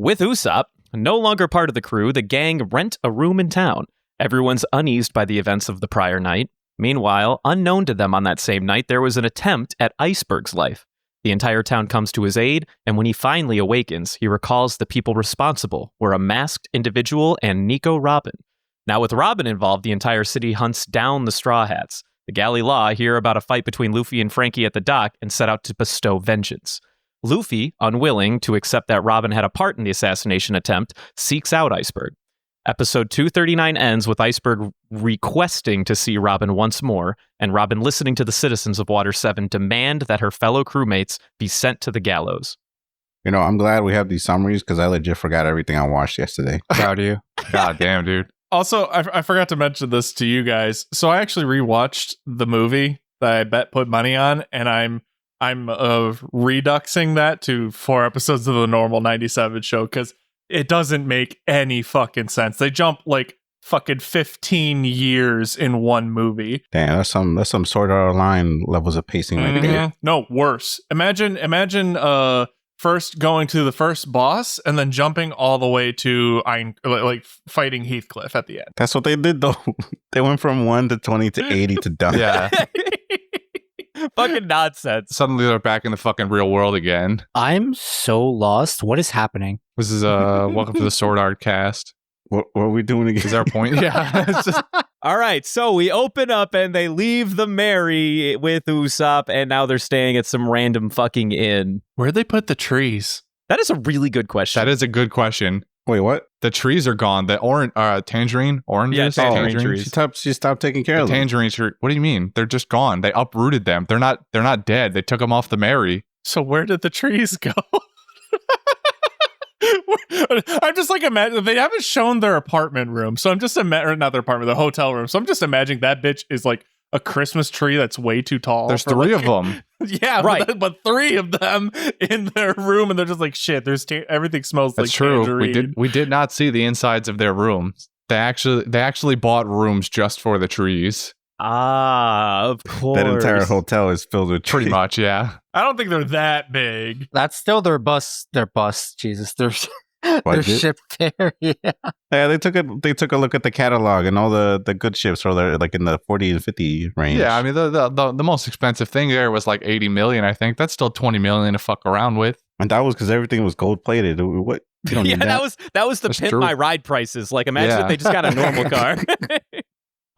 With Usopp no longer part of the crew, the gang rent a room in town. Everyone's uneased by the events of the prior night. Meanwhile, unknown to them on that same night, there was an attempt at Iceberg's life. The entire town comes to his aid, and when he finally awakens, he recalls the people responsible were a masked individual and Nico Robin. Now with Robin involved, the entire city hunts down the Straw Hats. The Galley Law hear about a fight between Luffy and Franky at the dock and set out to bestow vengeance. Luffy, unwilling to accept that Robin had a part in the assassination attempt, seeks out Iceberg. Episode 239 ends with Iceberg requesting to see Robin once more, and Robin listening to the citizens of Water 7 demand that her fellow crewmates be sent to the gallows. You know, I'm glad we have these summaries because I legit forgot everything I watched yesterday. Proud of you. God damn, dude. Also, I forgot to mention this to you guys. So I actually rewatched the movie that I put money on, and I'm reduxing that to 4 episodes of the normal 97 show because it doesn't make any fucking sense. They jump like fucking 15 years in one movie. Damn, that's some Sword Art Online levels of pacing right there. No, worse. Imagine first going to the first boss and then jumping all the way to like fighting Heathcliff at the end. That's what they did though. They went from 1 to 20 to 80 to done. Yeah. Fucking nonsense. Suddenly they're back in the fucking real world again. I'm so lost. What is happening? This is welcome to the Sword Art cast. What are we doing again? Is our point? Yeah. It's just, All right, so we open up and they leave the Mary with Usopp, and now they're staying at some random fucking inn. Where'd they put the trees? That is a really good question. that is a good question. Wait, what? The trees are gone. The tangerine, oranges, Yeah, tangerine trees. She stopped taking care The of them. tangerine tree. What do you mean? They're just gone. They uprooted them. They're not dead. They took them off the Mary. So where did the trees go? I'm just like imagining they haven't shown their apartment room, so I'm just not their apartment, the hotel room. So I'm just imagining that bitch is like a Christmas tree that's way too tall. There's 3 of them. Yeah, right. But 3 of them in their room, and they're just like shit. There's everything smells That's like true. tangerine. We did not see the insides of their rooms. They actually bought rooms just for the trees. Of course. That entire hotel is filled with Pretty trees. much, yeah. I don't think they're that big. That's still their bus. Jesus, their ship there. Yeah. Yeah, they took a look at the catalog, and all the good ships are there, like in the 40 to 50 range. Yeah, I mean the most expensive thing there was like 80 million, I think. That's still 20 million to fuck around with. And that was because everything was gold plated. What? You don't need that. that was the That's pimp true. my ride prices. Like imagine if they just got a normal car.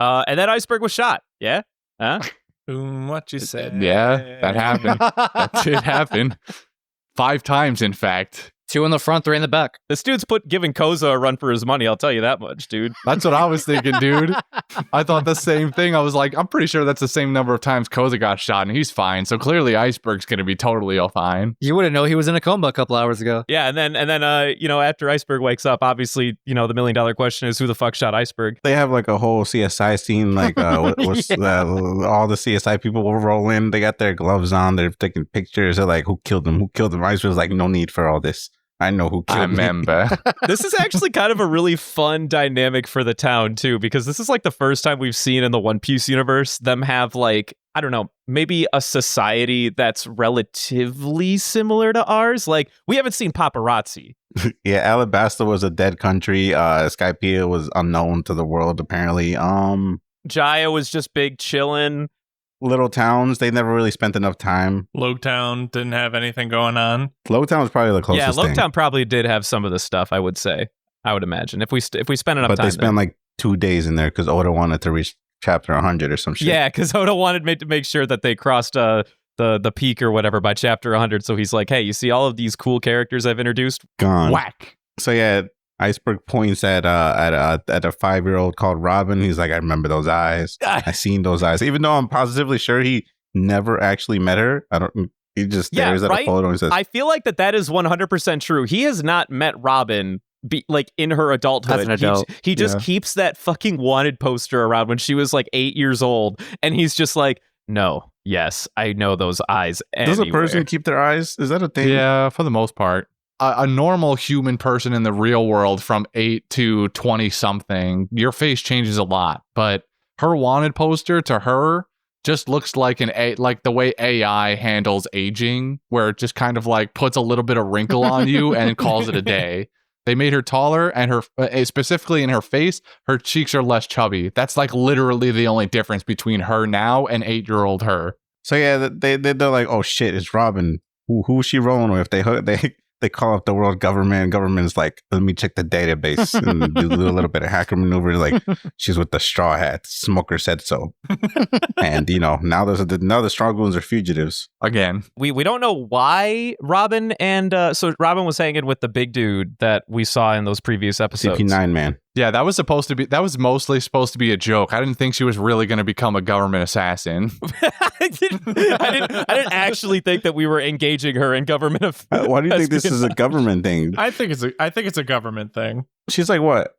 And then Iceberg was shot. Yeah? Huh? What you said? Yeah, that happened. That did happen. 5 times, in fact. 2 in the front, 3 in the back. This dude's giving Koza a run for his money, I'll tell you that much, dude. That's what I was thinking, dude. I thought the same thing. I was like, I'm pretty sure that's the same number of times Koza got shot, and he's fine. So clearly Iceberg's going to be totally all fine. You wouldn't know he was in a coma a couple hours ago. Yeah, and then after Iceberg wakes up, obviously, the $1 million question is who the fuck shot Iceberg? They have like a whole CSI scene, like all the CSI people will roll in. They got their gloves on. They're taking pictures. They're like, who killed them? Who killed them? Iceberg's like, no need for all this. I know who killed I me. remember. This is actually kind of a really fun dynamic for the town, too, because this is like the first time we've seen in the One Piece universe them have like, I don't know, maybe a society that's relatively similar to ours. Like, we haven't seen paparazzi. Yeah, Alabasta was a dead country. Skypiea was unknown to the world, apparently. Jaya was just big chillin'. Little towns, they never really spent enough time. Logtown didn't have anything going on. Logtown was probably the closest thing. Logtown probably did have some of the stuff, I would say. I would imagine. If we spent enough time. But they spent like 2 days in there because Oda wanted to reach chapter 100 or some shit. Yeah, because Oda wanted to make sure that they crossed the peak or whatever by chapter 100. So he's like, hey, you see all of these cool characters I've introduced? Gone. Whack. So yeah, Iceberg points at a 5-year-old called Robin. He's like, I remember those eyes. I seen those eyes. Even though I'm positively sure he never actually met her. He just stares at a photo and says, I feel like that is 100% true. He has not met Robin in her adulthood. As an adult. He just keeps that fucking wanted poster around when she was like 8 years old. And he's just like, no, yes, I know those eyes anywhere. Does a person keep their eyes? Is that a thing? Yeah, for the most part. A normal human person in the real world from 8 to 20 something, your face changes a lot. But her wanted poster to her just looks like the way AI handles aging, where it just kind of like puts a little bit of wrinkle on you and calls it a day. They made her taller, and her specifically in her face, her cheeks are less chubby. That's like literally the only difference between her now and 8-year-old her. So yeah, they're like, oh shit, it's Robin. Who's she rolling with? They call up the world government. Government's like, let me check the database and do a little bit of hacker maneuver. Like, she's with the straw hat. Smoker said so. And now the straw goons are fugitives Again. We don't know why Robin and so Robin was hanging with the big dude that we saw in those previous episodes. CP9 man. Yeah, that was mostly supposed to be a joke. I didn't think she was really going to become a government assassin. I didn't actually think that we were engaging her in government affairs. Why do you think this is a government thing? I think it's a government thing. She's like what?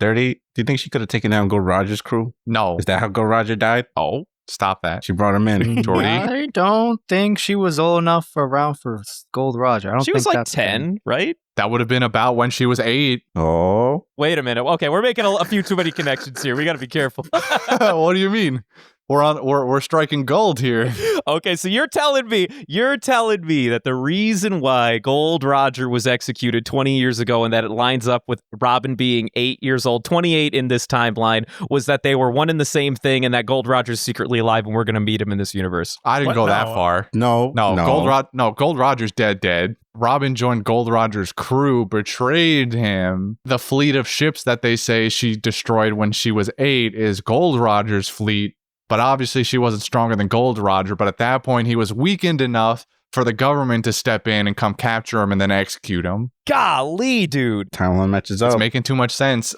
30? Do you think she could have taken down Gold Roger's crew? No. Is that how Gold Roger died? Oh, stop that. She brought him in. Jordy. I don't think she was old enough around for Gold Roger. I don't She think was like that's 10, right? That would have been about when she was 8. Oh. Wait a minute. Okay, we're making a few too many connections here. We got to be careful. What do you mean? We're striking gold here. Okay, so you're telling me that the reason why Gold Roger was executed 20 years ago and that it lines up with Robin being 8 years old, 28 in this timeline, was that they were one and the same thing and that Gold Roger's secretly alive and we're going to meet him in this universe. I didn't go that far. No. Gold Roger's dead. Robin joined Gold Roger's crew, betrayed him. The fleet of ships that they say she destroyed when she was 8 is Gold Roger's fleet. But obviously she wasn't stronger than Gold Roger. But at that point, he was weakened enough for the government to step in and come capture him and then execute him. Golly, dude. Timeline matches up. It's making too much sense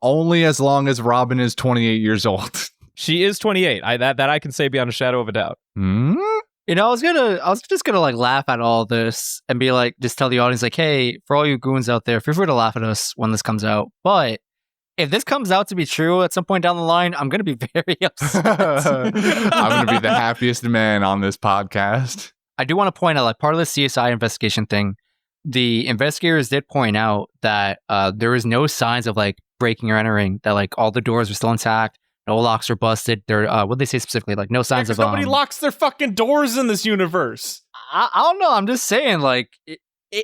only as long as Robin is 28 years old. She is 28. That I can say beyond a shadow of a doubt. Hmm? I was just gonna like laugh at all this and be like, just tell the audience like, hey, for all you goons out there, feel free to laugh at us when this comes out. But if this comes out to be true at some point down the line, I'm gonna be very upset. I'm going to be the happiest man on this podcast. I do want to point out, like, part of the CSI investigation thing, the investigators did point out that there was no signs of like breaking or entering, that like all the doors were still intact, no locks were busted. There, what did they say specifically? Like no signs of nobody locks their fucking doors in this universe. I don't know. I'm just saying, like,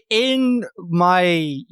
in my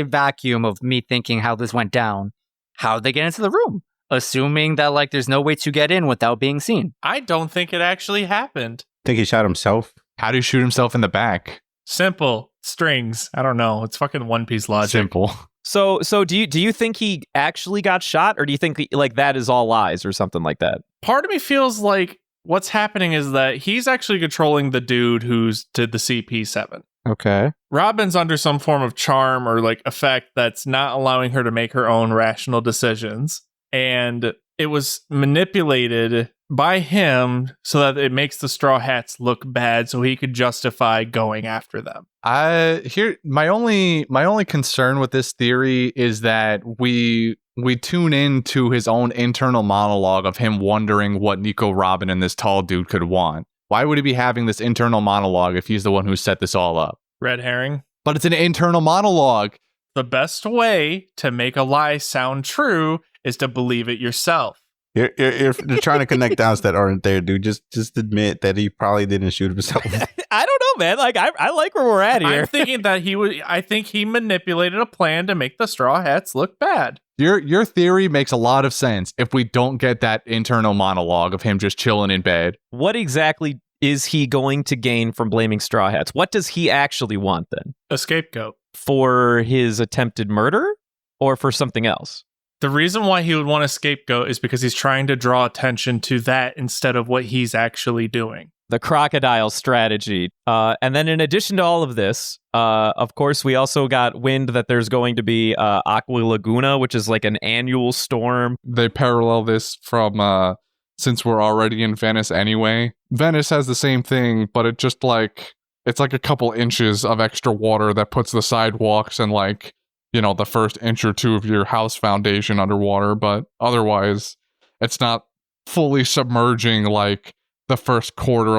vacuum of me thinking how this went down, how did they get into the room? Assuming that like there's no way to get in without being seen. I don't think it actually happened. Think he shot himself? How do you shoot himself in the back? Simple. Strings. I don't know. It's fucking One Piece logic. Simple. So do you think he actually got shot, or do you think like that is all lies or something like that? Part of me feels like what's happening is that he's actually controlling the dude who's did the CP7. Okay. Robin's under some form of charm or like effect that's not allowing her to make her own rational decisions. And it was manipulated by him so that it makes the Straw Hats look bad so he could justify going after them. My only concern with this theory is that we tune into his own internal monologue of him wondering what Nico Robin and this tall dude could want. Why would he be having this internal monologue if he's the one who set this all up? Red herring. But it's an internal monologue. The best way to make a lie sound true is to believe it yourself. You're trying to connect dots that aren't there, dude. Just admit that he probably didn't shoot himself. I don't know, man. Like I like where we're at here. I'm thinking that I think he manipulated a plan to make the Straw Hats look bad. Your theory makes a lot of sense if we don't get that internal monologue of him just chilling in bed. What exactly is he going to gain from blaming Straw Hats? What does he actually want then? A scapegoat. For his attempted murder or for something else? The reason why he would want a scapegoat is because he's trying to draw attention to that instead of what he's actually doing. The crocodile strategy. And then in addition to all of this, of course, we also got wind that there's going to be Aqua Laguna, which is like an annual storm. They parallel this from, since we're already in Venice anyway. Venice has the same thing, but it's like a couple inches of extra water that puts the sidewalks and like, you know, the first inch or two of your house foundation underwater, but otherwise it's not fully submerging like the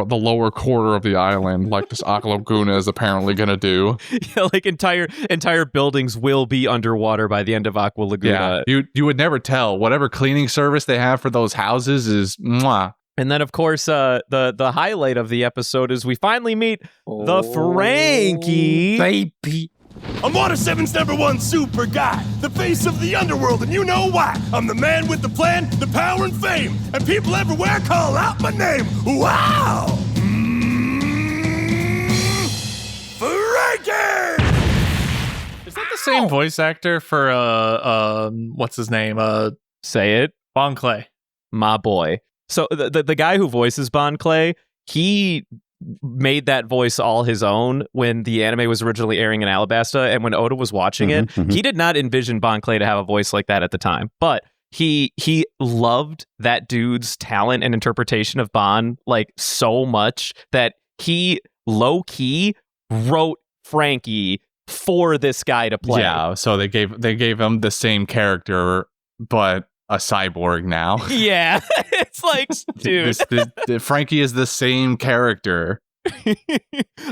lower quarter of the island, like this Aqua Laguna is apparently going to do. Yeah, like entire buildings will be underwater by the end of Aqua Laguna. Yeah, you would never tell. Whatever cleaning service they have for those houses is mwah. And then, of course, the highlight of the episode is we finally meet the Franky. Baby. I'm Water 7's #1 super guy, the face of the underworld, and you know why. I'm the man with the plan, the power and fame, and people everywhere call out my name. Wow! Franky! Is that the same voice actor for what's his name? Say it. Bon Clay. My boy. So the guy who voices Bon Clay, he made that voice all his own when the anime was originally airing in Alabasta, and when Oda was watching it, he did not envision Bon Clay to have a voice like that at the time, but he loved that dude's talent and interpretation of Bon like so much that he low-key wrote Franky for this guy to play. Yeah, so they gave him the same character, but a cyborg now. Yeah, it's like, dude, Franky is the same character.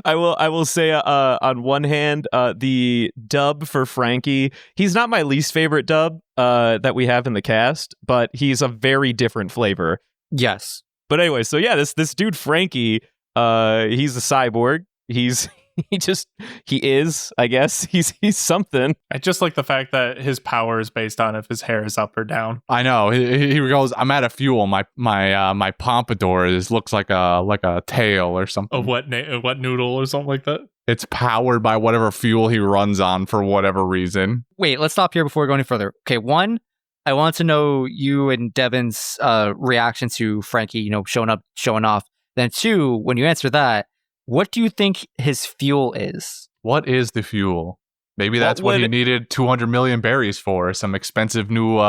I will say on one hand, the dub for Franky, he's not my least favorite dub that we have in the cast, but he's a very different flavor. Yes. But anyway, so yeah, this dude Franky, he's a cyborg. He is, I guess. He's something. I just like the fact that his power is based on if his hair is up or down. I know. He goes, I'm out of fuel. My pompadour looks like a tail or something. A wet noodle or something like that. It's powered by whatever fuel he runs on for whatever reason. Wait, let's stop here before we go any further. Okay, one, I want to know you and Devon's reaction to Franky, showing off. Then two, when you answer that, what do you think his fuel is? What is the fuel? Maybe that's what he needed 200 million berries for. Some expensive new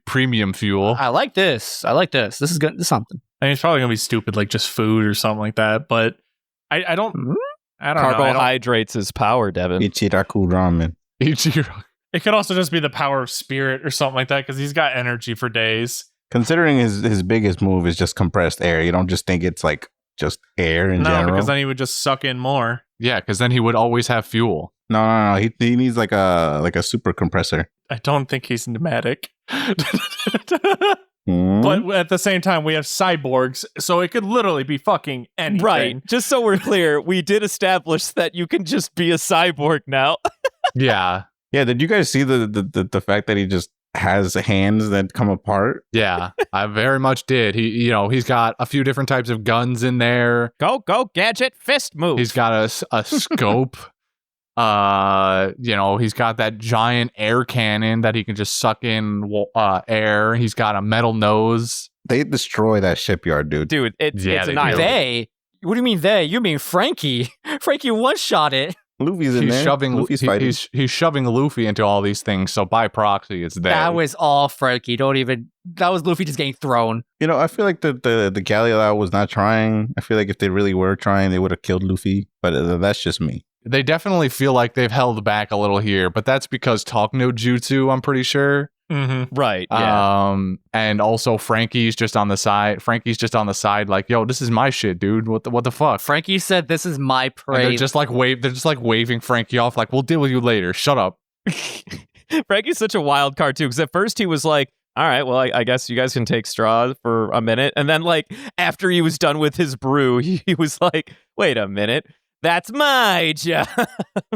premium fuel. I like this. This is good. This is something. I mean, it's probably gonna be stupid, like just food or something like that. But I don't know. Carbohydrates his power, Devon. Ichiraku ramen. It could also just be the power of spirit or something like that, because he's got energy for days. Considering his biggest move is just compressed air, you don't just think it's like just air in general? No, because then he would just suck in more. Yeah, because then he would always have fuel. No. He needs like a super compressor. I don't think he's pneumatic. But at the same time, we have cyborgs, so it could literally be fucking anything. Right. Just so we're clear, we did establish that you can just be a cyborg now. Yeah. Yeah, did you guys see the fact that he just has hands that come apart? Yeah, I very much did. He's got a few different types of guns in there. Go, gadget, fist move. He's got a scope. He's got that giant air cannon that he can just suck in air. He's got a metal nose. They destroy that shipyard, dude. Dude, it's annihilated. They? What do you mean they? You mean Franky? Franky one-shot it. Luffy's in there. Luffy's fighting. He's shoving Luffy into all these things, so by proxy, it's there. That was all Franky. That was Luffy just getting thrown. I feel like the Galileo was not trying. I feel like if they really were trying, they would have killed Luffy. But that's just me. They definitely feel like they've held back a little here, but that's because talk no jutsu, I'm pretty sure. Mm-hmm. Right. Yeah. And also Franky's just on the side. Like, yo, this is my shit, dude. What the fuck? Franky said, "This is my prey." And they're just like waving Franky off, like, we'll deal with you later. Shut up. Franky's such a wild card too, because at first he was like, all right, well, I guess you guys can take straw for a minute, and then like after he was done with his brew, he was like, wait a minute. That's my job.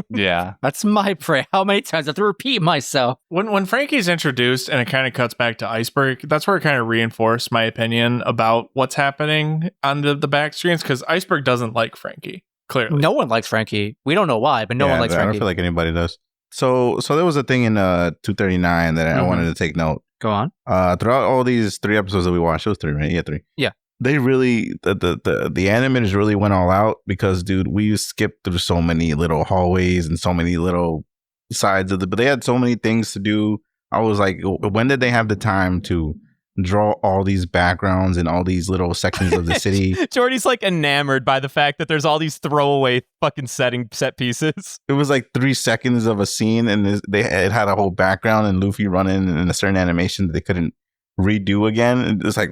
Yeah. That's my prey. How many times I have to repeat myself? When Franky's introduced and it kind of cuts back to Iceberg, that's where it kind of reinforced my opinion about what's happening on the back screens, because Iceberg doesn't like Franky, clearly. No one likes Franky. We don't know why, but no one likes Franky. I don't feel like anybody does. So there was a thing in 239 that I wanted to take note. Go on. Throughout all these 3 episodes that we watched, it was 3, right? Yeah, 3. Yeah. They really, the animators really went all out, because, dude, we skipped through so many little hallways and so many little sides but they had so many things to do. I was like, when did they have the time to draw all these backgrounds and all these little sections of the city? Jordy's like enamored by the fact that there's all these throwaway fucking set pieces. It was like 3 seconds of a scene, and it had a whole background and Luffy running in a certain animation that they couldn't redo again. It's like,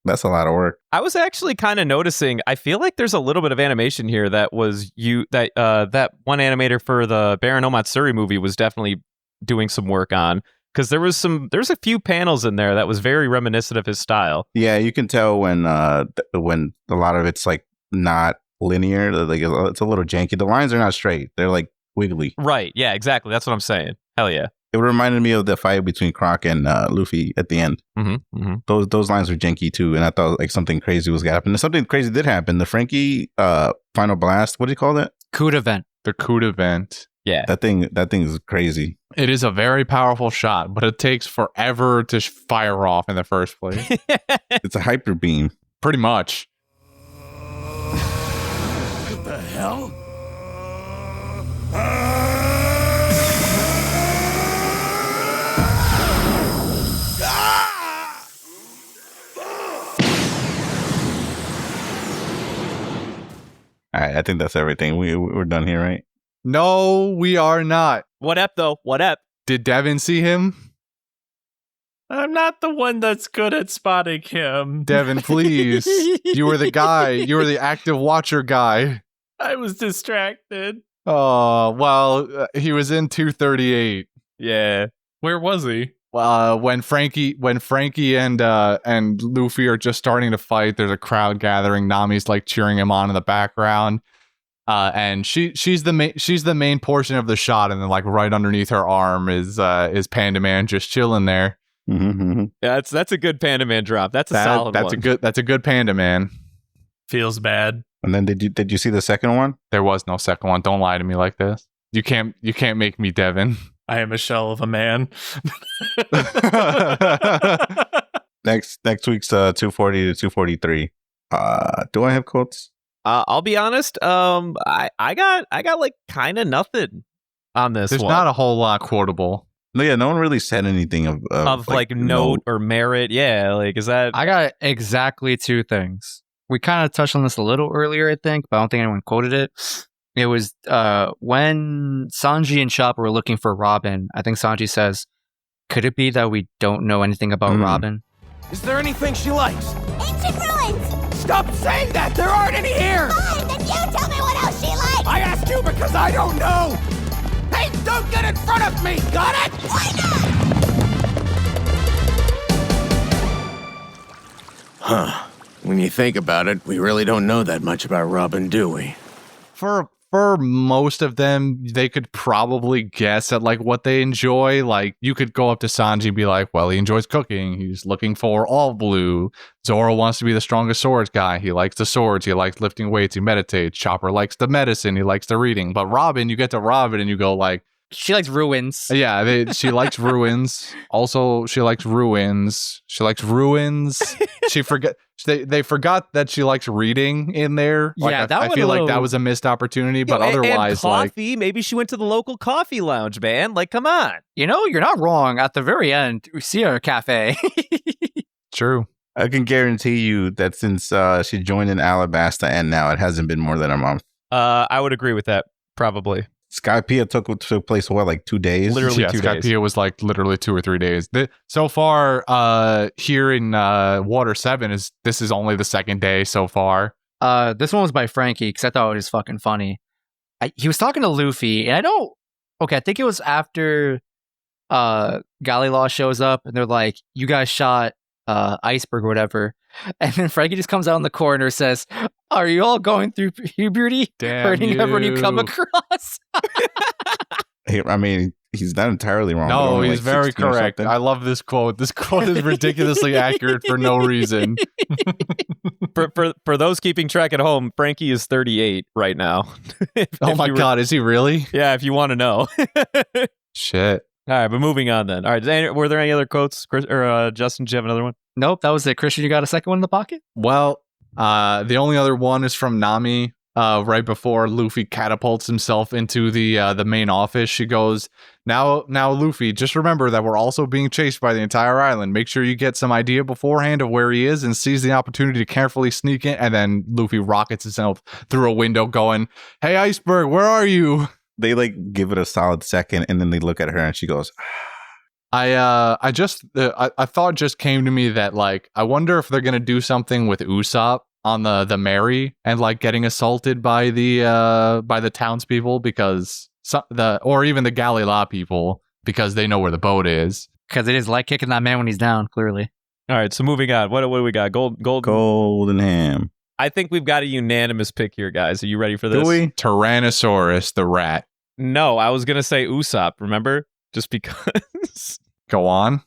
that's a lot of work. I was actually kind of noticing, I feel like there's a little bit of animation here that that one animator for the Baron Omatsuri movie was definitely doing some work on, because there's a few panels in there that was very reminiscent of his style. Yeah, you can tell when a lot of it's like not linear, like it's a little janky. The lines are not straight. They're like wiggly. Right. Yeah, exactly. That's what I'm saying. Hell yeah. It reminded me of the fight between Croc and Luffy at the end. Those lines were janky too, and I thought like something crazy was gonna happen. And something crazy did happen. The Franky final blast. What do you call that? Coup event. The coup event. Yeah. That thing is crazy. It is a very powerful shot, but it takes forever to fire off in the first place. It's a hyper beam. Pretty much. What the hell? All right, I think that's everything. We're done here, right? No, we are not. What up, though? What up? Did Devon see him? I'm not the one that's good at spotting him. Devon, please. You were the guy. You were the active watcher guy. I was distracted. Oh, well, he was in 238. Yeah. Where was he? When Franky and Luffy are just starting to fight, there's a crowd gathering. Nami's like cheering him on in the background. And she's the main portion of the shot, and then like right underneath her arm is Panda Man just chilling there. Yeah, that's a good Panda Man drop. That's a solid one. That's a good Panda Man. Feels bad. And then did you see the second one? There was no second one. Don't lie to me like this. You can't make me Devon. I am a shell of a man. Next week's 240 to 243. Do I have quotes? I'll be honest. I got like kind of nothing on this. There's one. not a whole lot quotable. No, yeah, no one really said anything of like note or merit. Yeah, like is that? I got exactly two things. We kind of touched on this a little earlier, I think, but I don't think anyone quoted it. It was when Sanji and Chopper were looking for Robin. I think Sanji says, "Could it be that we don't know anything about Robin?" Is there anything she likes? Ancient ruins! Stop saying that! There aren't any here! Fine, then you tell me what else she likes! I asked you because I don't know! Hey, don't get in front of me! Got it? Why not? Huh. When you think about it, we really don't know that much about Robin, do we? For most of them, they could probably guess at like what they enjoy. Like you could go up to Sanji and be like, well, he enjoys cooking. He's looking for all blue. Zoro wants to be the strongest swords guy. He likes the swords. He likes lifting weights. He meditates. Chopper likes the medicine. He likes the reading. But Robin, you get to Robin and you go like, She likes ruins. yeah, she likes ruins. Also, she likes ruins. She likes ruins. They forgot that she likes reading in there. Like, Yeah, that I one feel a like little- that was a missed opportunity. But and otherwise, like, coffee. Maybe she went to the local coffee lounge, man. Like, come on. You know, you're not wrong. At the very end, we see her at a cafe. true. I can guarantee you that since she joined in Alabasta and now it hasn't been more than a month. I would agree with that. Probably. Skypiea took place what, like 2 days? Literally Yeah, 2 days. Skypiea was like literally 2 or 3 days. So far, here in Water 7 this is only the second day so far. This one was by Franky because I thought it was fucking funny. He was talking to Luffy, and I think it was after Gallilaw shows up, and they're like, "You guys shot Iceberg or whatever," and then Franky just comes out in the corner and says, "Are you all going through puberty, Damn hurting everyone you you. come across?" I mean, he's not entirely wrong. but No, only he's like very 16 or correct. something. I love this quote. This quote is ridiculously accurate for no reason. For those keeping track at home, Franky is 38 right now. Oh my God, is he really? Yeah, if you want to know. Shit. All right, but moving on then. All right, were there any other quotes? Chris, or Justin, do you have another one? Nope, that was it. Christian, you got a second one in the pocket? Well, the only other one is from Nami. Right before Luffy catapults himself into the main office, she goes, Now, Luffy, just remember that we're also being chased by the entire island. Make sure you get some idea beforehand of where he is and seize the opportunity to carefully sneak in." And then Luffy rockets himself through a window going, "Hey, Iceberg, where are you?" They like give it a solid second and then they look at her and she goes, I thought just came to me that like, I wonder if they're going to do something with Usopp on the Mary and like getting assaulted by the townspeople because or even the Galila people because they know where the boat is. Because it is like kicking that man when he's down, clearly. All right, so moving on. What do we got? Golden Ham. I think we've got a unanimous pick here, guys. Are you ready for this? Do we? Tyrannosaurus the rat. No, I was going to say Usopp, remember? Just because. Go on.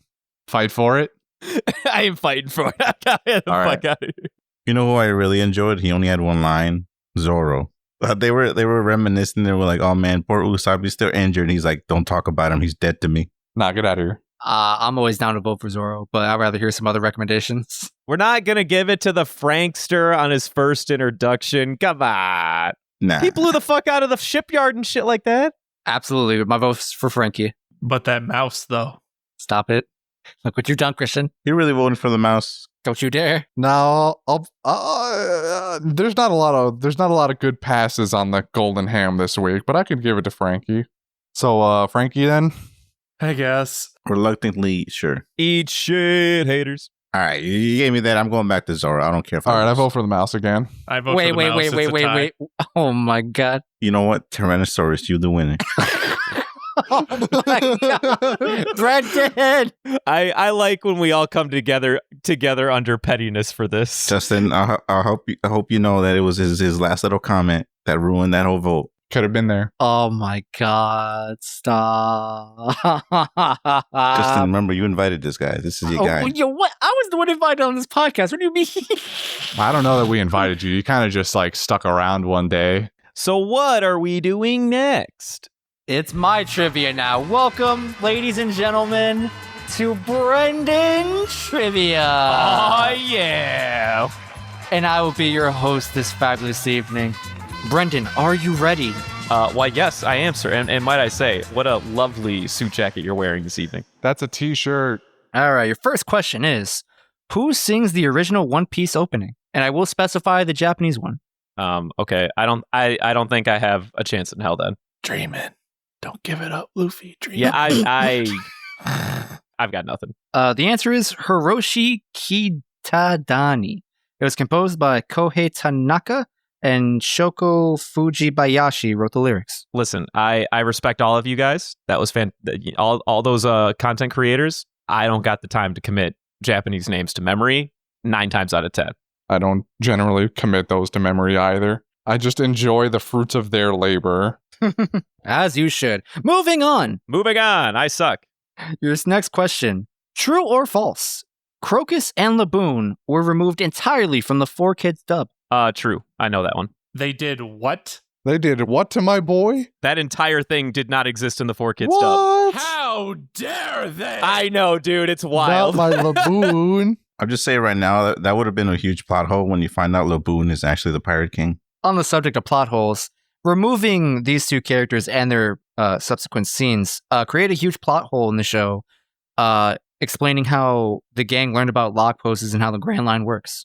Fight for it. I am fighting for it. Get the fuck out of here. You know who I really enjoyed? He only had one line. Zoro. They were reminiscing. They were like, "Oh man, poor Usopp. He's still injured." And he's like, "Don't talk about him. He's dead to me." Nah, get out of here. I'm always down to vote for Zoro, but I'd rather hear some other recommendations. We're not going to give it to the Frankster on his first introduction. Come on. Nah. He blew the fuck out of the shipyard and shit like that. Absolutely. My vote's for Franky. But that mouse, though. Stop it. Look what you've done, Christian. He really voted for the mouse. Don't you dare. Now, there's not a lot of good passes on the golden ham this week, but I could give it to Franky. So, Franky, then. I guess. Reluctantly, sure. Eat shit, haters. All right, you gave me that. I'm going back to Zoro. I don't care if All right, I vote for the mouse again. I vote for the mouse. It's a tie. Wait. Oh my God. You know what? Tyrannosaurus, you the winner. Oh my God. Brendan. I like when we all come together under pettiness for this. Justin, I hope you know that it was his last little comment that ruined that whole vote. Could have been there. Oh my God. Stop. Justin, remember, you invited this guy. This is your guy. What? I was the one invited on this podcast. What do you mean? I don't know that we invited you. You kind of just like stuck around one day. So what are we doing next? It's my trivia now. Welcome, ladies and gentlemen, to Brendan Trivia. Oh, yeah. And I will be your host this fabulous evening. Brendan, are you ready? Why, yes, I am, sir. And might I say, what a lovely suit jacket you're wearing this evening. That's a t-shirt. All right, your first question is, who sings the original One Piece opening? And I will specify the Japanese one. Okay. I don't think I have a chance in hell then. Dreamin'. Don't give it up, Luffy. Dreamin'. Yeah, I've got nothing. The answer is Hiroshi Kitadani. It was composed by Kohei Tanaka, and Shoko Fujibayashi wrote the lyrics. Listen, I respect all of you guys. That was all those content creators. I don't got the time to commit Japanese names to memory 9 times out of 10. I don't generally commit those to memory either. I just enjoy the fruits of their labor. As you should. Moving on. I suck. Your next question. True or false? Crocus and Laboon were removed entirely from the 4Kids dub. True. I know that one. They did what? They did what to my boy? That entire thing did not exist in the 4Kids What? dub. How dare they? I know, dude. It's wild. Not my Laboon. I'll just say right now that would have been a huge plot hole when you find out Laboon is actually the Pirate King. On the subject of plot holes, removing these two characters and their subsequent scenes create a huge plot hole in the show, explaining how the gang learned about lock poses and how the Grand Line works.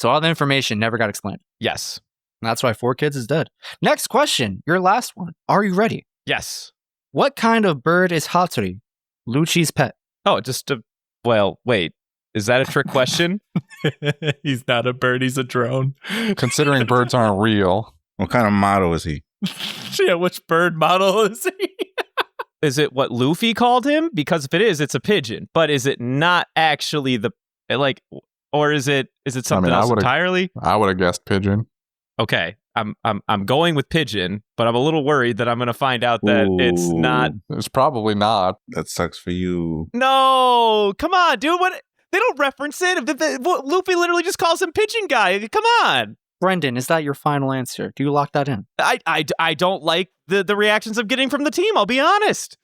So all the information never got explained. Yes. And that's why 4Kids is dead. Next question, your last one. Are you ready? Yes. What kind of bird is Hatsuri, Lucci's pet? Oh, well, wait. Is that a trick question? He's not a bird, he's a drone. Considering birds aren't real. What kind of model is he? Yeah, which bird model is he? Is it what Luffy called him? Because if it is, it's a pigeon. But is it not actually or is it something else entirely? I would have guessed pigeon. Okay. I'm going with pigeon, but I'm a little worried that I'm going to find out that it's not. It's probably not. That sucks for you. No, come on, dude. What? They don't reference it. Luffy literally just calls him pigeon guy. Come on. Brendan, is that your final answer? Do you lock that in? I don't like the reactions I'm getting from the team. I'll be honest.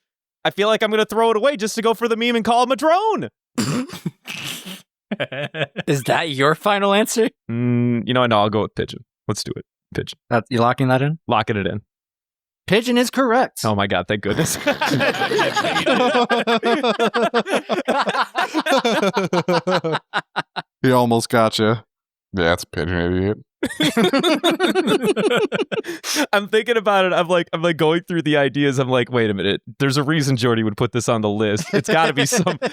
I feel like I'm going to throw it away just to go for the meme and call him a drone. Is that your final answer? No, I'll go with pigeon. Let's do it. Pigeon. You locking that in? Locking it in. Pigeon is correct. Oh my God, thank goodness. He almost got you. Yeah, it's a pigeon, idiot. I'm thinking about it. I'm like going through the ideas. I'm like, wait a minute. There's a reason Jordy would put this on the list. It's got to be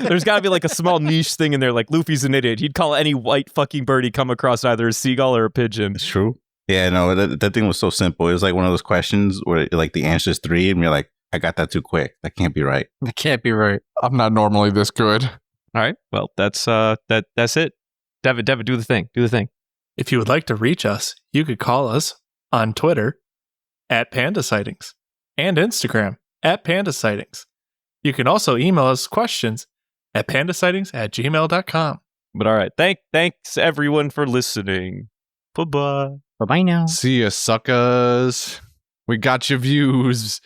there's got to be like a small niche thing in there. Like Luffy's an idiot. He'd call any white fucking bird he'd come across either a seagull or a pigeon. It's true. Yeah, no, that thing was so simple. It was like one of those questions where like the answer is 3 and you're like, I got that too quick. That can't be right. That can't be right. I'm not normally this good. All right. Well, that's it. Devon, do the thing. Do the thing. If you would like to reach us, you could call us on Twitter at Panda Sightings. and Instagram at Panda Sightings. You can also email us questions at pandasightings@gmail.com. But all right, thanks everyone for listening. Bye-bye. Bye-bye now. See ya, suckers. We got your views.